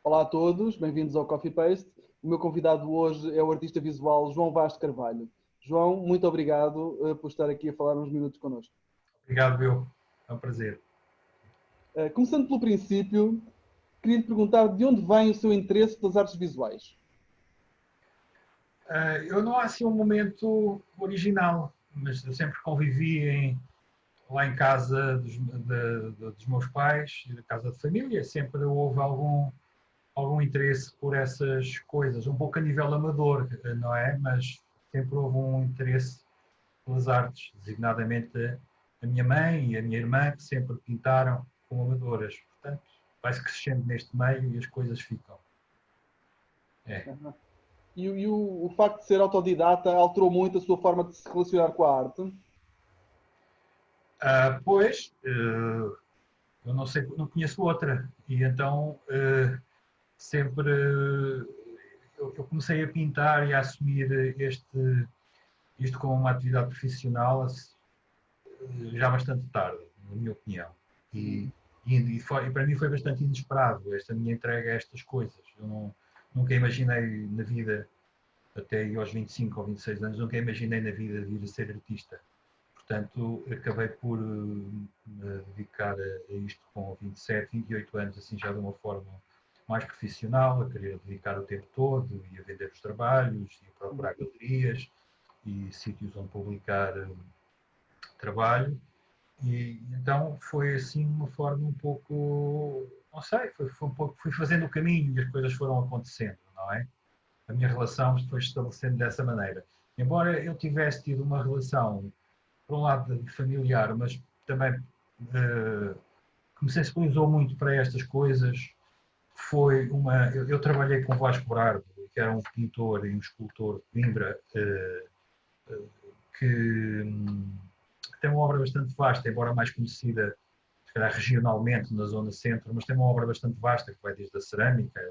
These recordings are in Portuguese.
Olá a todos, bem-vindos ao Coffee Paste. O meu convidado hoje é o artista visual João Vaz de Carvalho. João, muito obrigado por estar aqui a falar uns minutos connosco. Obrigado, Bill. É um prazer. Começando pelo princípio, queria lhe perguntar de onde vem o seu interesse pelas artes visuais? Eu não há assim um momento original, mas eu sempre convivi lá em casa dos meus pais, na casa de família, sempre houve algum interesse por essas coisas, um pouco a nível amador, não é? Mas sempre houve um interesse pelas artes, designadamente a minha mãe e a minha irmã, que sempre pintaram como amadoras. Portanto, vai-se crescendo neste meio e as coisas ficam. É. E o facto de ser autodidata alterou muito a sua forma de se relacionar com a arte? Pois, eu não sei, não conheço outra. E então sempre eu comecei a pintar e a assumir isto como uma atividade profissional já bastante tarde, na minha opinião. E para mim foi bastante inesperado esta minha entrega a estas coisas. Eu nunca imaginei na vida, até aos 25 ou 26 anos, nunca imaginei na vida vir a ser artista. Portanto, acabei por me dedicar a isto com 27, 28 anos, assim já de uma forma mais profissional, a querer dedicar o tempo todo e a vender os trabalhos, e a procurar galerias e sítios onde publicar trabalho. E então foi assim uma forma um pouco, não sei, foi um pouco, fui fazendo o caminho e as coisas foram acontecendo, não é? A minha relação foi estabelecendo dessa maneira. Embora eu tivesse tido uma relação, por um lado, familiar, mas também que me sensibilizou muito para estas coisas, foi uma. Eu trabalhei com Vasco Brardo, que era um pintor e um escultor de Coimbra, que tem uma obra bastante vasta, embora mais conhecida, se calhar regionalmente, na zona centro, mas tem uma obra bastante vasta, que vai desde a cerâmica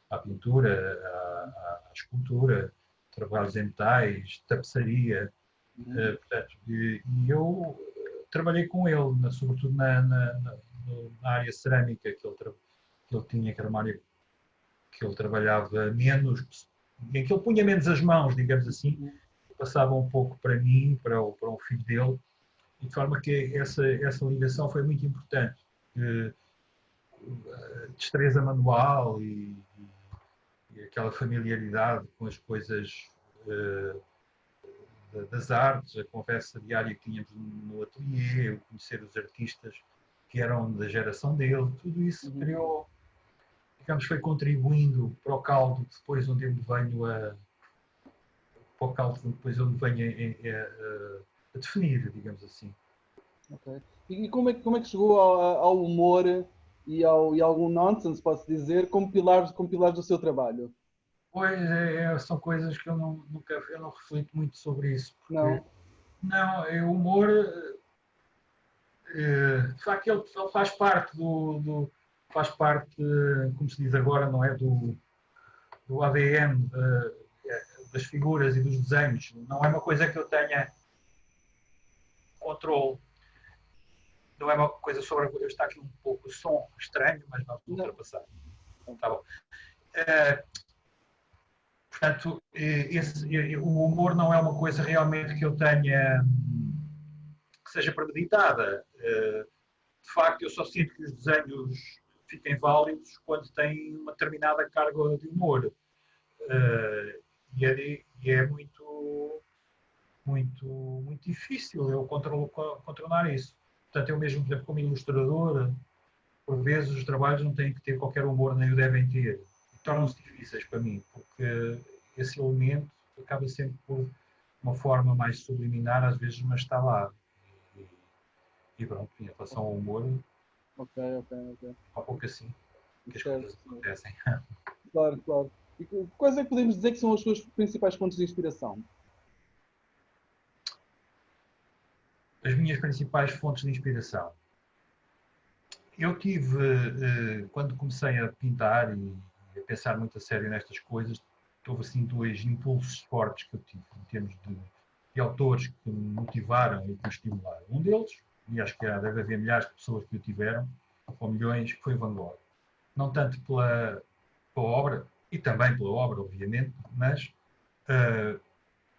à pintura, à escultura, trabalhos em metais, tapeçaria. Portanto, e eu trabalhei com ele, sobretudo na área cerâmica que ele tinha, que era uma área que ele trabalhava menos, em que ele punha menos as mãos, digamos assim, passava um pouco para mim, para o filho dele, e de forma que essa ligação foi muito importante. Destreza manual e aquela familiaridade com as coisas das artes, a conversa diária que tínhamos no ateliê, o conhecer os artistas que eram da geração dele, tudo isso criou, digamos, foi contribuindo para o caldo depois onde eu me venho para o caldo depois onde venho a definir, digamos assim. Okay. E como é que chegou ao humor e algum nonsense, posso dizer, como pilares do seu trabalho? Pois, são coisas que eu não reflito muito sobre isso, porque Não? não, o humor, de facto, ele faz parte faz parte, como se diz agora, não é, do ADN, das figuras e dos desenhos. Não é uma coisa que eu tenha controle. Não é uma coisa sobre a qual está aqui um pouco o som estranho, mas vamos ultrapassar. Tá bom. Portanto, o humor não é uma coisa realmente que eu tenha, que seja premeditada. De facto, eu só sinto que os desenhos fiquem válidos quando têm uma determinada carga de humor. E é muito difícil eu controlar isso. Portanto, eu mesmo, por exemplo, como ilustrador, por vezes os trabalhos não têm que ter qualquer humor, nem o devem ter. Tornam-se difíceis para mim, porque esse elemento acaba sempre por uma forma mais subliminar, às vezes, mas está lá. E pronto, em relação ao humor, Ok. há pouco assim que as Certo. coisas acontecem. Claro. E quais é que podemos dizer que são os seus principais pontos de inspiração? As minhas principais fontes de inspiração. Eu tive, quando comecei a pintar e a pensar muito a sério nestas coisas, houve assim dois impulsos fortes que eu tive, em termos de autores que me motivaram e que me estimularam. Um deles, e acho que deve haver milhares de pessoas que o tiveram, ou milhões, que foi o Van Gogh. Não tanto pela obra, e também pela obra, obviamente, mas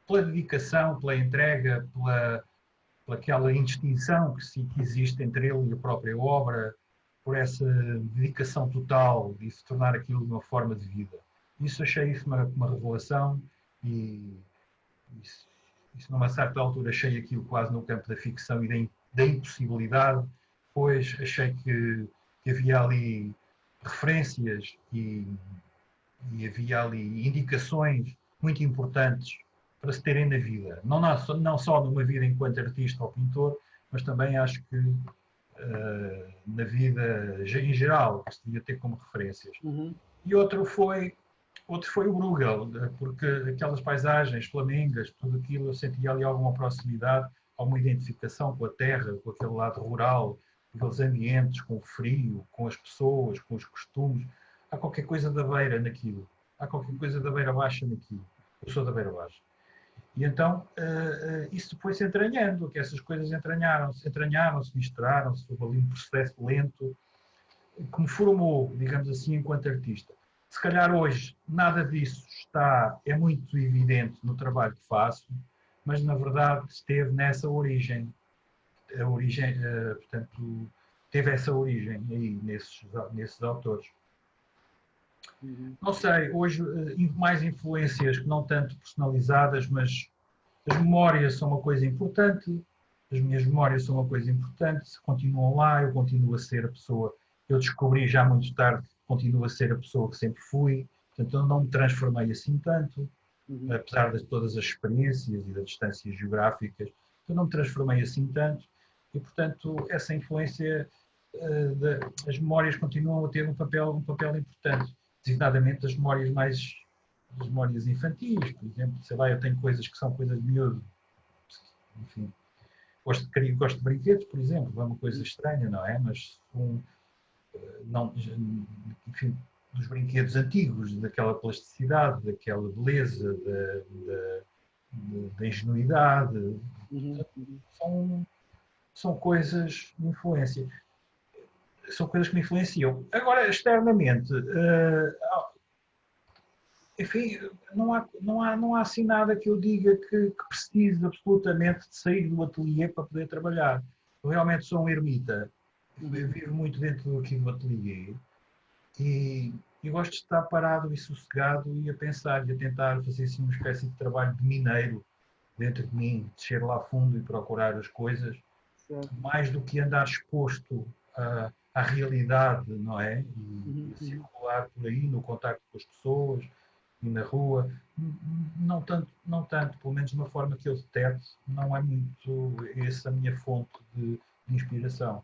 pela dedicação, pela entrega, pela aquela indistinção que existe entre ele e a própria obra, por essa dedicação total de se tornar aquilo uma forma de vida. Isso achei isso uma revelação e isso numa certa altura achei aquilo quase no campo da ficção e da impossibilidade, pois achei que havia ali referências e havia ali indicações muito importantes para se terem na vida. Não só numa vida enquanto artista ou pintor, mas também acho que na vida em geral, que se devia ter como referências. Uhum. E outro foi o Bruegel, porque aquelas paisagens flamengas, tudo aquilo, eu sentia ali alguma proximidade, alguma identificação com a terra, com aquele lado rural, com aqueles ambientes, com o frio, com as pessoas, com os costumes. Há qualquer coisa da beira naquilo. Há qualquer coisa da beira baixa naquilo. Eu sou da beira baixa. E então isso foi-se entranhando, que essas coisas entranharam-se, misturaram-se, houve ali um processo lento que me formou, digamos assim, enquanto artista. Se calhar hoje nada disso é muito evidente no trabalho que faço, mas na verdade esteve nessa origem. A origem, portanto, teve essa origem aí nesses autores. Uhum. Não sei, hoje mais influências que não tanto personalizadas, mas as memórias são uma coisa importante, as minhas memórias são uma coisa importante, continuam lá, eu continuo a ser a pessoa que eu descobri já muito tarde, continuo a ser a pessoa que sempre fui, portanto eu não me transformei assim tanto, apesar de todas as experiências e das distâncias geográficas, eu não me transformei assim tanto, e portanto essa influência, as memórias continuam a ter um papel importante, designadamente as memórias infantis, por exemplo, sei lá, eu tenho coisas que são coisas de miúdo, enfim, gosto de brinquedos, por exemplo, é uma coisa estranha, não é? Mas não, enfim, dos brinquedos antigos, daquela plasticidade, daquela beleza, da ingenuidade, são coisas de influência. São coisas que me influenciam. Agora, externamente, enfim, não há assim nada que eu diga que precise absolutamente de sair do ateliê para poder trabalhar. Eu realmente sou um ermita. Eu vivo muito dentro aqui do ateliê e gosto de estar parado e sossegado e a pensar e a tentar fazer assim uma espécie de trabalho de mineiro dentro de mim, descer lá fundo e procurar as coisas, mais do que andar exposto à realidade, não é? E circular por aí no contacto com as pessoas e na rua, não tanto, pelo menos de uma forma que eu detecto, não é muito essa a minha fonte de inspiração.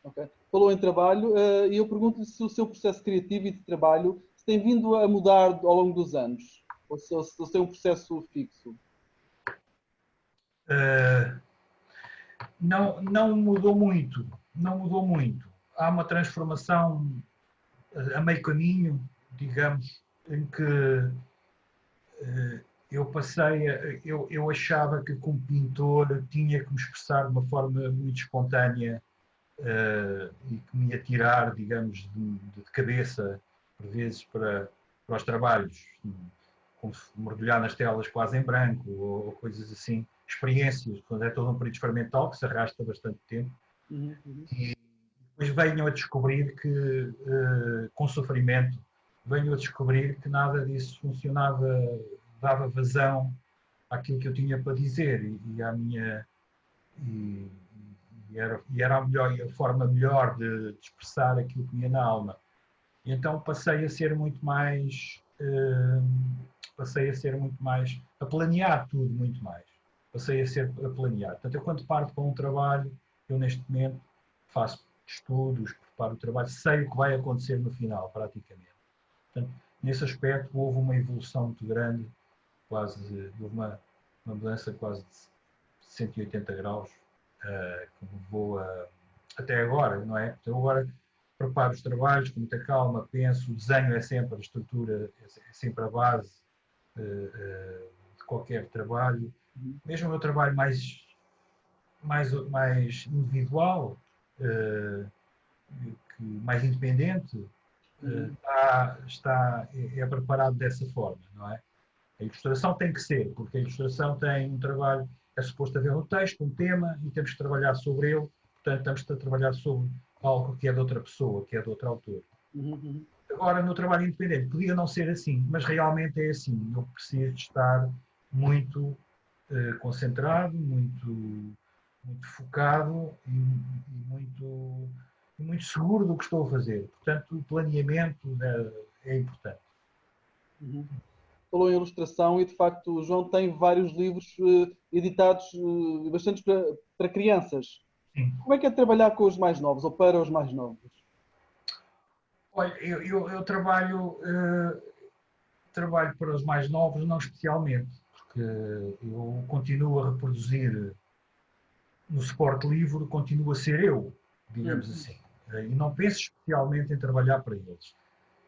Okay. Falou em trabalho e eu pergunto-lhe se o seu processo criativo e de trabalho se tem vindo a mudar ao longo dos anos, ou se tem um processo fixo. Não mudou muito, não mudou muito. Há uma transformação a meio caminho, digamos, em que eu achava que como pintor tinha que me expressar de uma forma muito espontânea e que me ia tirar, digamos, de cabeça, por vezes, para os trabalhos, como se mergulhar nas telas quase em branco, ou coisas assim, experiências, quando é todo um período experimental que se arrasta bastante tempo. E depois venham a descobrir que, com sofrimento, venho a descobrir que nada disso funcionava, dava vazão àquilo que eu tinha para dizer e à minha era a forma melhor de expressar aquilo que tinha na alma. E então passei a ser muito mais a planear tudo muito mais. Passei a planear. Portanto, eu quando parto para um trabalho, eu neste momento faço estudos, preparo o trabalho, sei o que vai acontecer no final, praticamente. Portanto, nesse aspecto houve uma evolução muito grande, houve uma mudança quase de 180 graus, que me levou até agora, não é? Então agora preparo os trabalhos com muita calma, penso, o desenho é sempre a estrutura, é sempre a base de qualquer trabalho. Mesmo o meu trabalho mais individual, mais independente, é preparado dessa forma, não é? A ilustração tem que ser, porque a ilustração tem um trabalho, é suposto haver um texto, um tema, e temos que trabalhar sobre ele, portanto, estamos a trabalhar sobre algo que é de outra pessoa, que é de outro autor. Agora, no trabalho independente, podia não ser assim, mas realmente é assim. Eu preciso de estar muito concentrado, muito focado e muito seguro do que estou a fazer. Portanto, o planeamento é importante. Falou em ilustração e, de facto, o João tem vários livros editados, bastantes para crianças. Sim. Como é que é trabalhar com os mais novos, ou para os mais novos? Olha, eu trabalho para os mais novos, não especialmente, porque eu continuo a reproduzir no suporte livre, continuo a ser eu, digamos assim. E não penso especialmente em trabalhar para eles.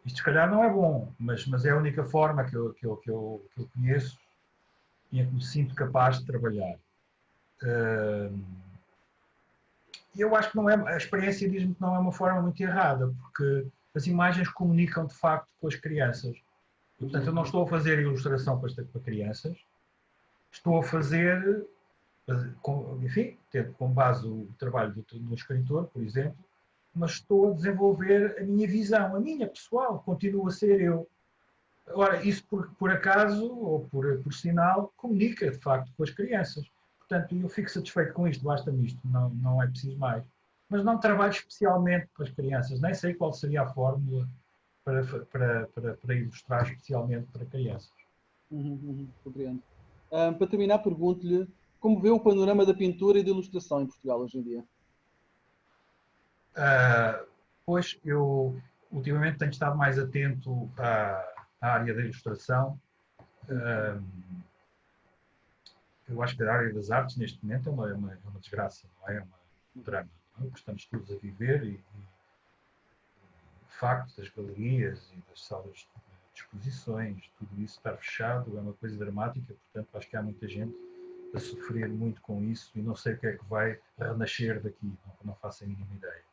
Isto, se calhar, não é bom, mas é a única forma que eu conheço e em que me sinto capaz de trabalhar. E eu acho que não é, a experiência diz-me que não é uma forma muito errada, porque as imagens comunicam de facto com as crianças. E, portanto, eu não estou a fazer ilustração para crianças, estou a fazer, enfim, tendo como base o trabalho do escritor, por exemplo, mas estou a desenvolver a minha visão, a minha pessoal, continuo a ser eu. Agora, isso por acaso, ou por sinal, comunica de facto com as crianças. Portanto, eu fico satisfeito com isto, basta-me isto, não é preciso mais. Mas não trabalho especialmente para as crianças, nem sei qual seria a fórmula para ilustrar especialmente para crianças. Compreendo. Para terminar, pergunto-lhe como vê o panorama da pintura e da ilustração em Portugal hoje em dia? Pois, eu ultimamente tenho estado mais atento à área da ilustração. Eu acho que a área das artes, neste momento, é uma desgraça, não é? É um drama. Não é? Estamos todos a viver e o facto das galerias e das salas de exposições, tudo isso estar fechado é uma coisa dramática, portanto, acho que há muita gente a sofrer muito com isso e não sei o que é que vai renascer daqui, não faço a mínima ideia.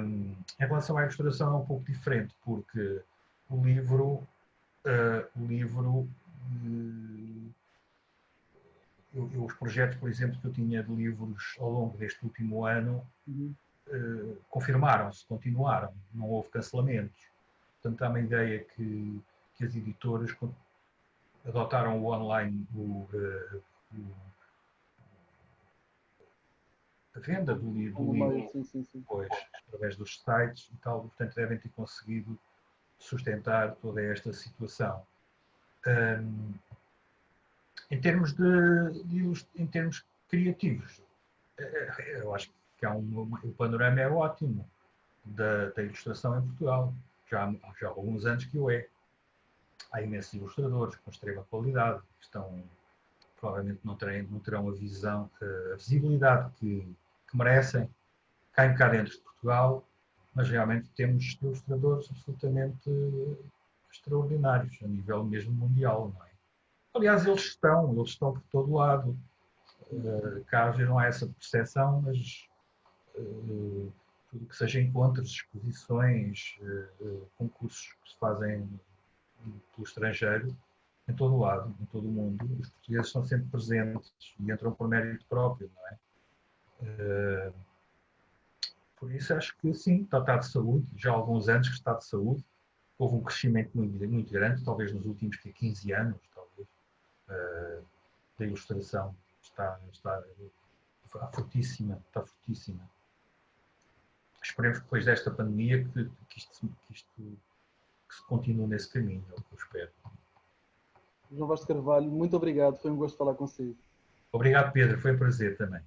Em relação à ilustração é um pouco diferente, porque o livro os projetos, por exemplo, que eu tinha de livros ao longo deste último ano confirmaram-se, continuaram, não houve cancelamentos. Portanto, há uma ideia que as editoras adotaram o online, a venda do livro, depois, através dos sites e tal, portanto, devem ter conseguido sustentar toda esta situação. Em termos em termos criativos, eu acho que o panorama é ótimo da ilustração em Portugal. Já há alguns anos que o é. Há imensos ilustradores com extrema qualidade, que provavelmente não terão a visão, a visibilidade que merecem. Caem cá dentro de Portugal, mas realmente temos ilustradores absolutamente extraordinários, a nível mesmo mundial, não é? Aliás, eles estão por todo lado. Cá às vezes não há essa percepção, mas tudo que seja encontros, exposições, concursos que se fazem pelo estrangeiro, em todo o lado, em todo o mundo, os portugueses estão sempre presentes e entram por mérito próprio, não é? Por isso acho que sim, está de saúde, já há alguns anos que está de saúde, houve um crescimento muito grande, talvez nos últimos 15 anos, talvez, da ilustração está fortíssima, Esperemos que depois desta pandemia que isto se continue nesse caminho, é o que eu espero. João Vaz de Carvalho, muito obrigado, foi um gosto falar consigo. Obrigado, Pedro, foi um prazer também.